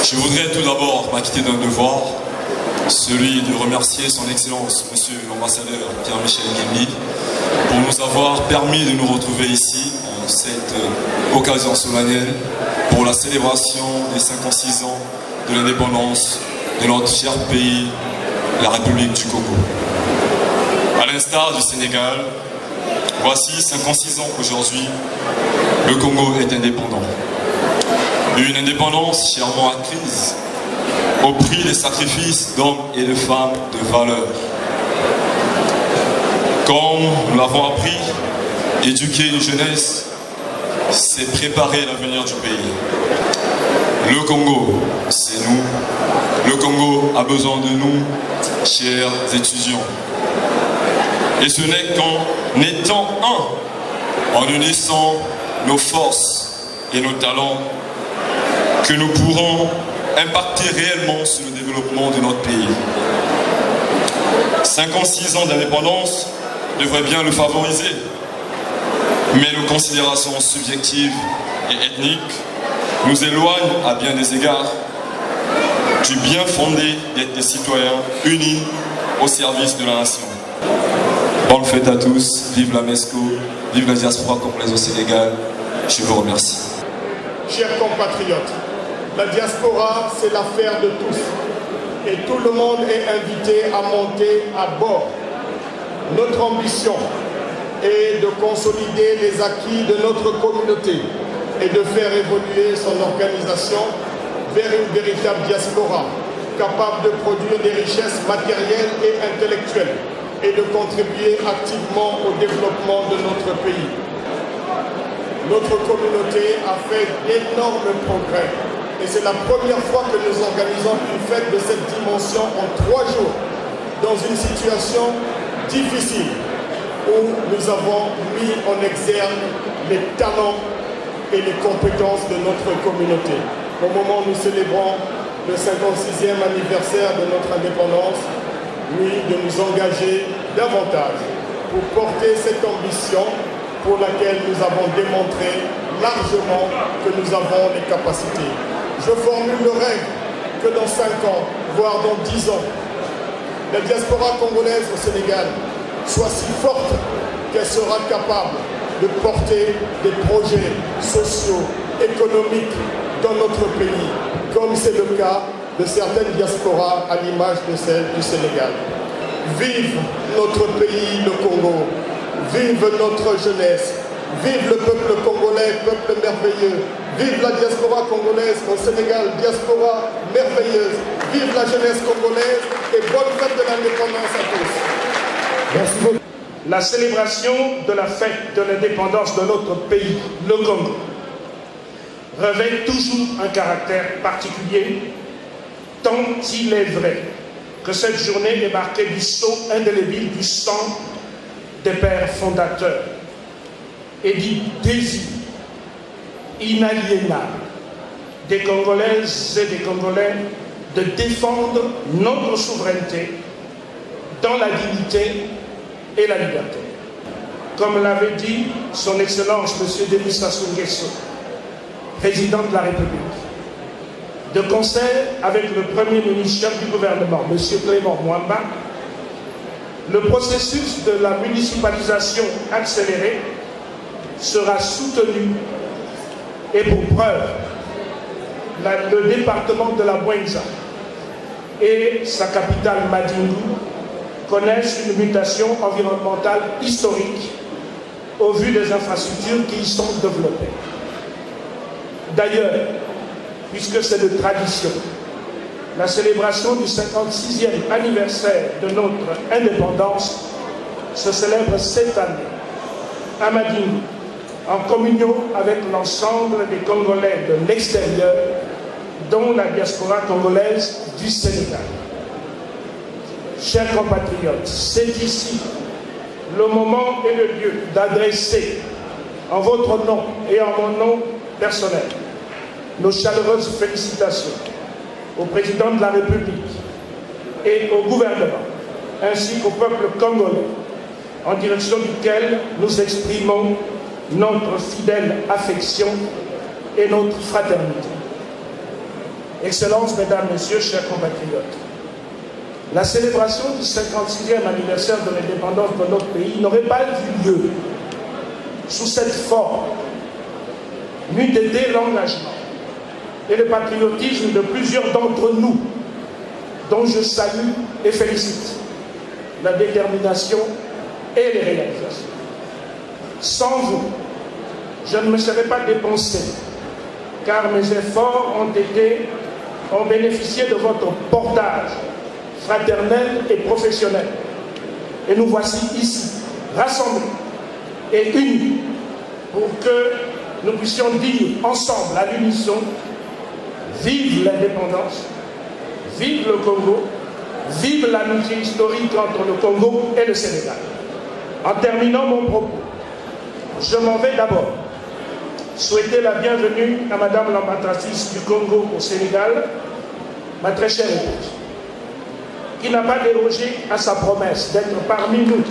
Je voudrais tout d'abord m'acquitter d'un devoir, celui de remercier son Excellence, Monsieur l'ambassadeur Pierre-Michel Guilmy, pour nous avoir permis de nous retrouver ici en cette occasion solennelle pour la célébration des 56 ans de l'indépendance de notre cher pays, la République du Congo. À l'instar du Sénégal, voici 56 ans qu'aujourd'hui, le Congo est indépendant. Une indépendance chèrement acquise au prix des sacrifices d'hommes et de femmes de valeur. Comme nous l'avons appris, éduquer une jeunesse, c'est préparer l'avenir du pays. Le Congo, c'est nous. Le Congo a besoin de nous, chers étudiants. Et ce n'est qu'en étant un, en unissant nos forces et nos talents, que nous pourrons impacter réellement sur le développement de notre pays. 56 ans d'indépendance devraient bien le favoriser, mais nos considérations subjectives et ethniques nous éloignent à bien des égards du bien fondé d'être des citoyens unis au service de la nation. Bonne fête à tous, vive la MESCO, vive la diaspora congolaise au Sénégal, je vous remercie. Chers compatriotes, la diaspora, c'est l'affaire de tous. Et tout le monde est invité à monter à bord. Notre ambition est de consolider les acquis de notre communauté et de faire évoluer son organisation vers une véritable diaspora, capable de produire des richesses matérielles et intellectuelles et de contribuer activement au développement de notre pays. Notre communauté a fait d'énormes progrès. Et c'est la première fois que nous organisons une fête de cette dimension en 3 jours, dans une situation difficile, où nous avons mis en exergue les talents et les compétences de notre communauté. Au moment où nous célébrons le 56e anniversaire de notre indépendance, oui, de nous engager davantage pour porter cette ambition pour laquelle nous avons démontré largement que nous avons les capacités. Je formule le rêve que dans 5 ans, voire dans 10 ans, la diaspora congolaise au Sénégal soit si forte qu'elle sera capable de porter des projets sociaux, économiques dans notre pays, comme c'est le cas de certaines diasporas à l'image de celle du Sénégal. Vive notre pays, le Congo, vive notre jeunesse, vive le peuple congolais, peuple merveilleux. Vive la diaspora congolaise au Sénégal, diaspora merveilleuse. Vive la jeunesse congolaise et bonne fête de l'indépendance à tous. Merci beaucoup. La célébration de la fête de l'indépendance de notre pays, le Congo, revêt toujours un caractère particulier, tant il est vrai que cette journée est marquée du sceau indélébile du sang des pères fondateurs et du désir inaliénable des Congolaises et des Congolais de défendre notre souveraineté dans la dignité et la liberté. Comme l'avait dit son Excellence M. Denis Sassou Nguesso, président de la République, de concert avec le Premier ministre chef du gouvernement, M. Clément Mwamba, le processus de la municipalisation accélérée sera soutenu et pour preuve, le département de la Bouenza et sa capitale Madingu connaissent une mutation environnementale historique au vu des infrastructures qui y sont développées. D'ailleurs, puisque c'est de tradition, la célébration du 56e anniversaire de notre indépendance se célèbre cette année à Madingu, en communion avec l'ensemble des Congolais de l'extérieur dont la diaspora congolaise du Sénégal. Chers compatriotes, c'est ici le moment et le lieu d'adresser en votre nom et en mon nom personnel nos chaleureuses félicitations au président de la République et au gouvernement, ainsi qu'au peuple congolais, en direction duquel nous exprimons notre fidèle affection et notre fraternité. Excellences, Mesdames, Messieurs, chers compatriotes, la célébration du 56e anniversaire de l'indépendance de notre pays n'aurait pas eu lieu sous cette forme, n'eût été l'engagement et le patriotisme de plusieurs d'entre nous, dont je salue et félicite la détermination et les réalisations. Sans vous, je ne me serais pas dépensé, car mes efforts ont bénéficié de votre portage fraternel et professionnel. Et nous voici ici, rassemblés et unis, pour que nous puissions dire ensemble, à l'unisson, vive l'indépendance, vive le Congo, vive l'amitié historique entre le Congo et le Sénégal. En terminant mon propos, je m'en vais d'abord souhaiter la bienvenue à Madame l'ambassadrice du Congo au Sénégal, ma très chère épouse, qui n'a pas dérogé à sa promesse d'être parmi nous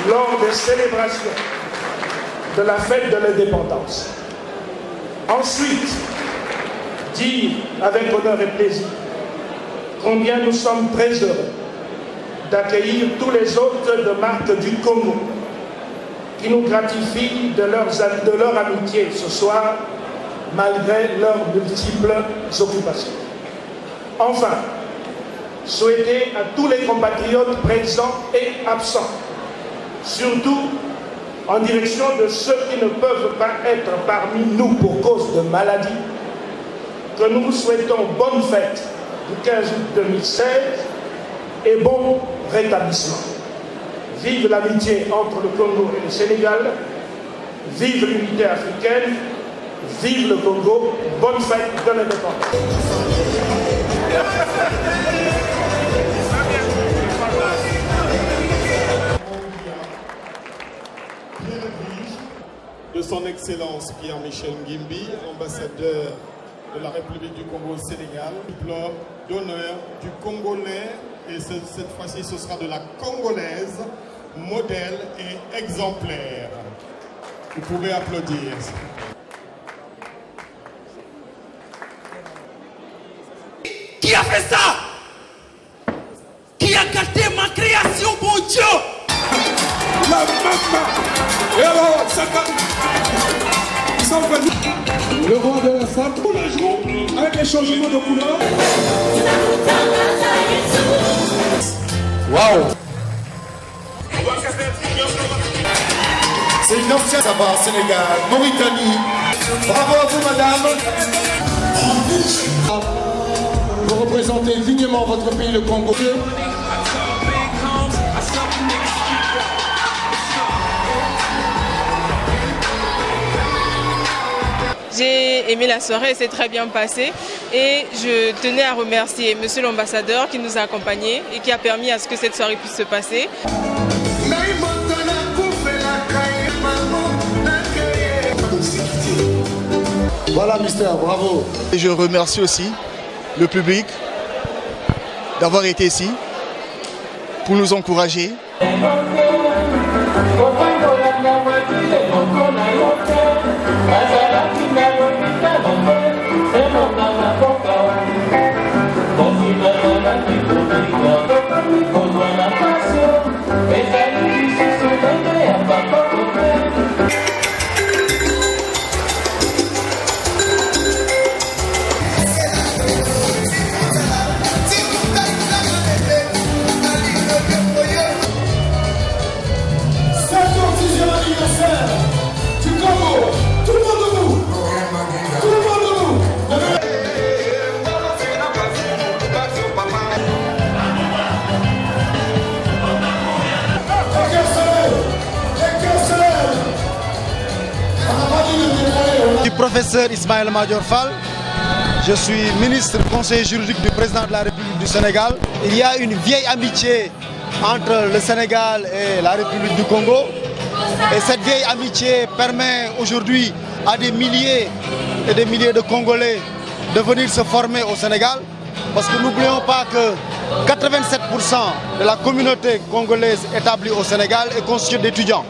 lors des célébrations de la fête de l'indépendance. Ensuite, dire avec honneur et plaisir combien nous sommes très heureux d'accueillir tous les hôtes de marque du Congo qui nous gratifient de leur amitié ce soir, malgré leurs multiples occupations. Enfin, souhaiter à tous les compatriotes présents et absents, surtout en direction de ceux qui ne peuvent pas être parmi nous pour cause de maladie, que nous vous souhaitons bonne fête du 15 août 2016 et bon rétablissement. Vive l'amitié entre le Congo et le Sénégal, vive l'unité africaine, vive le Congo, bonne fête de l'indépendance. De son Excellence Pierre-Michel Ngimbi, ambassadeur de la République du Congo au Sénégal, diplôme d'honneur du Congolais, et cette fois-ci ce sera de la Congolaise, modèle et exemplaire. Vous pouvez applaudir. Qui a fait ça? Qui a gâté ma création, mon Dieu? La maman. Et alors, ils sont venus. Le roi de la femme, tous les jours, avec les changements de couleur. Waouh! C'est une ancienne, ça va, Sénégal, Mauritanie. Bravo à vous, madame. Vous représentez dignement votre pays, le Congo. J'ai aimé la soirée, c'est très bien passé et je tenais à remercier Monsieur l'ambassadeur qui nous a accompagnés et qui a permis à ce que cette soirée puisse se passer. Voilà, Mister, bravo. Et je remercie aussi le public d'avoir été ici pour nous encourager. Du professeur Ismaël Madior Fall, Je suis ministre conseiller juridique du président de la République du Sénégal. Il y a une vieille amitié entre le Sénégal et la République du Congo. Et cette vieille amitié permet aujourd'hui à des milliers et des milliers de Congolais de venir se former au Sénégal. Parce que n'oublions pas que 87% de la communauté congolaise établie au Sénégal est constituée d'étudiants.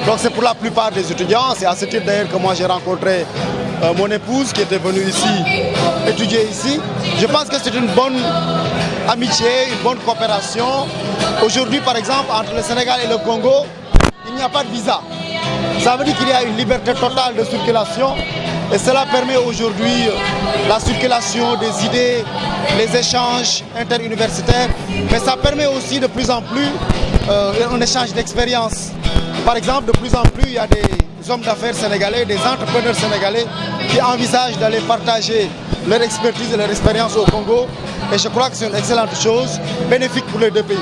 Donc c'est pour la plupart des étudiants. C'est à ce titre d'ailleurs que moi j'ai rencontré mon épouse qui était venue ici étudier ici. Je pense que c'est une bonne amitié, une bonne coopération. Aujourd'hui par exemple entre le Sénégal et le Congo, il n'y a pas de visa. Ça veut dire qu'il y a une liberté totale de circulation et cela permet aujourd'hui la circulation des idées, les échanges interuniversitaires, mais ça permet aussi de plus en plus un échange d'expérience. Par exemple, de plus en plus, il y a des hommes d'affaires sénégalais, des entrepreneurs sénégalais qui envisagent d'aller partager leur expertise et leur expérience au Congo. Et je crois que c'est une excellente chose, bénéfique pour les deux pays.